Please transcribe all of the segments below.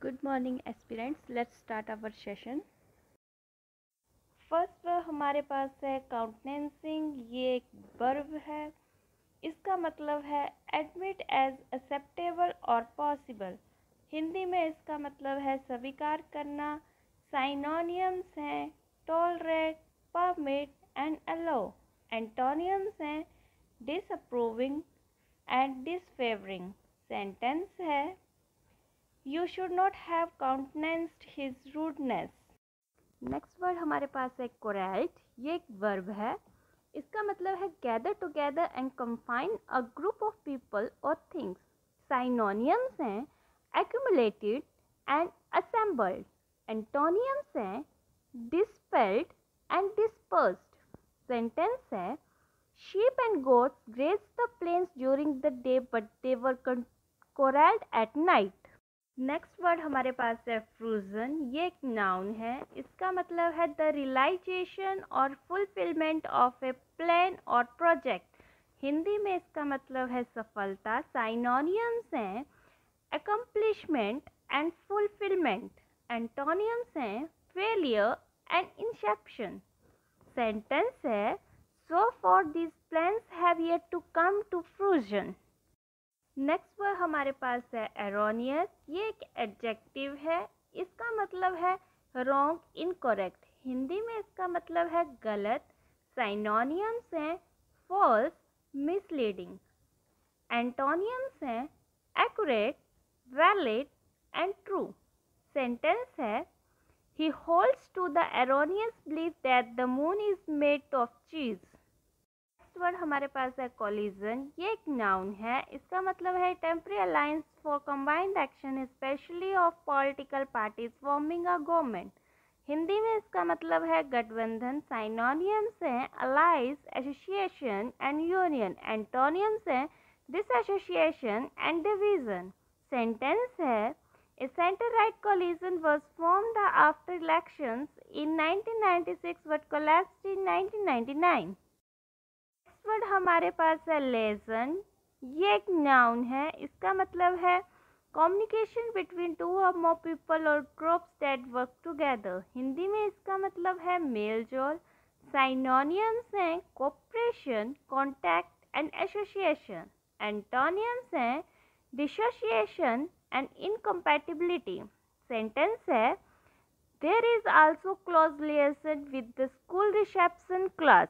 Good morning aspirants. Let's start our session. First verb हमारे पास है काउंटेनेंसिंग। ये एक वर्ब है। इसका मतलब है एडमिट एज एक्सेप्टेबल और पॉसिबल। हिंदी में इसका मतलब है स्वीकार करना। साइनोनियम्स हैं tolerate, permit and allow. Antonyms हैं डिसअप्रूविंग एंड डिसफेवरिंग। सेंटेंस है You should not have countenanced his rudeness. Next word हमारे पास है कोरैल्ट। ये एक वर्ब है। इसका मतलब है gather together and confine a group of people और थिंग्स। साइनोनियम्स हैं एक्यूमुलेटेड एंड असेंबल्ड। एंटोनियम्स हैं डिस्पेल्ड एंड डिस्पर्स्ड। सेंटेंस है sheep and goats grazed the plains during the day but they were corralled at night. Next word हमारे पास है फ्रूजन। ये एक noun है। इसका मतलब है द रियलाइजेशन और फुलफिलमेंट ऑफ ए प्लान और प्रोजेक्ट। हिंदी में इसका मतलब है सफलता। साइनोनियम्स हैं अकम्प्लिशमेंट एंड फुलफिलमेंट। एंटोनियम्स हैं फेलियर एंड इंसेप्शन। सेंटेंस है so for this plans have yet to come to fruition. Next word हमारे पास है एरोनियस। ये एक एडजेक्टिव है। इसका मतलब है रॉन्ग, इनकरेक्ट। हिंदी में इसका मतलब है गलत। साइनोनियम्स हैं फॉल्स, मिसलीडिंग। एंटोनियम्स हैं accurate, valid and true. Sentence है he holds to the erroneous belief that the moon is made of cheese. Word हमारे पास है कोलिजन। ये एक नाउन है। इसका मतलब है temporary alliance for combined action specially of political parties forming a government. Hindi में इसका मतलब है गठबंधन। साइनोनियम्स हैं allies, association and union. Antonyms हैं डिसएसोसिएशन एंड डिवीजन। सेंटेंस है A center-right coalition was formed after elections in 1996 but collapsed in 1999. Word हमारे पास है लेसन। ये एक नाउन है। इसका मतलब है communication between two or more people or groups that work together. Hindi में इसका मतलब है मेल जोल। साइनोनियम्स हैं cooperation, contact and association. Antonyms हैं डिसोसिएशन एंड इनकम्पैटिबिलिटी। सेंटेंस है there is also close liaison with the school reception class.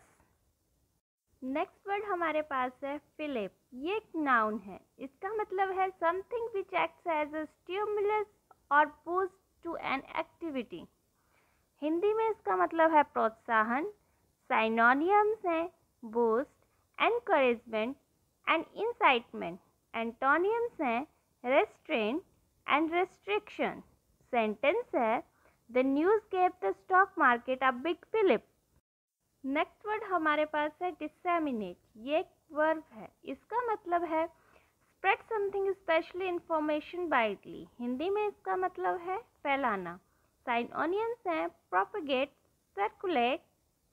Next word हमारे पास है फिलिप। ये एक नाउन है। इसका मतलब है something which acts as a stimulus or boost to an activity. Hindi में इसका मतलब है प्रोत्साहन। साइनोनियम्स हैं boost, encouragement and incitement. Antonyms हैं रेस्ट्रेन एंड रेस्ट्रिक्शन। सेंटेंस है the news gave the stock market a big fillip. Next word हमारे पास है डिसेमिनेट। ये एक वर्ब है। इसका मतलब है spread something specially information widely. Hindi में इसका मतलब है फैलाना। साइनोनियम्स हैं propagate, circulate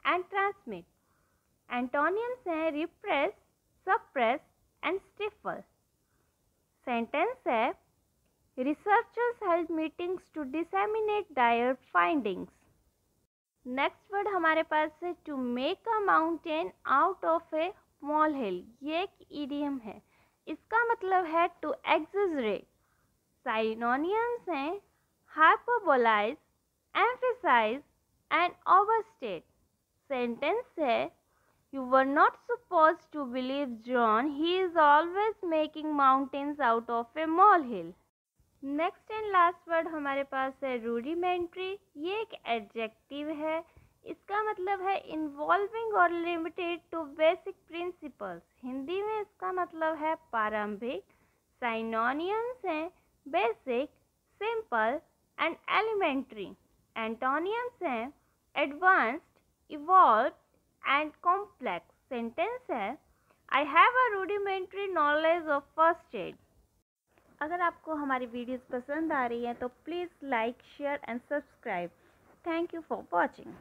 and transmit. Antonyms हैं repress, suppress and stifle. Sentence है researchers held meetings to disseminate their findings. Next word हमारे पास है to make a mountain out of a small hill. ये एक इडियम है। इसका मतलब है टू एक्सैजरेट। साइनोनियम्स हैं hyperbolize, emphasize and overstate. Sentence है you were not supposed to believe John, he is always making mountains out of a molehill. Next and last word हमारे पास है रूडिमेंट्री। ये एक एडजेक्टिव है। इसका मतलब है involving or limited to basic principles. Hindi में इसका मतलब है प्रारंभिक। साइनोनियम्स हैं basic, simple and elementary. Antonyms हैं advanced, evolve and complex. Sentence है I have a rudimentary knowledge of first aid. अगर आपको हमारी वीडियोस पसंद आ रही हैं तो please like, share and subscribe. Thank you for watching.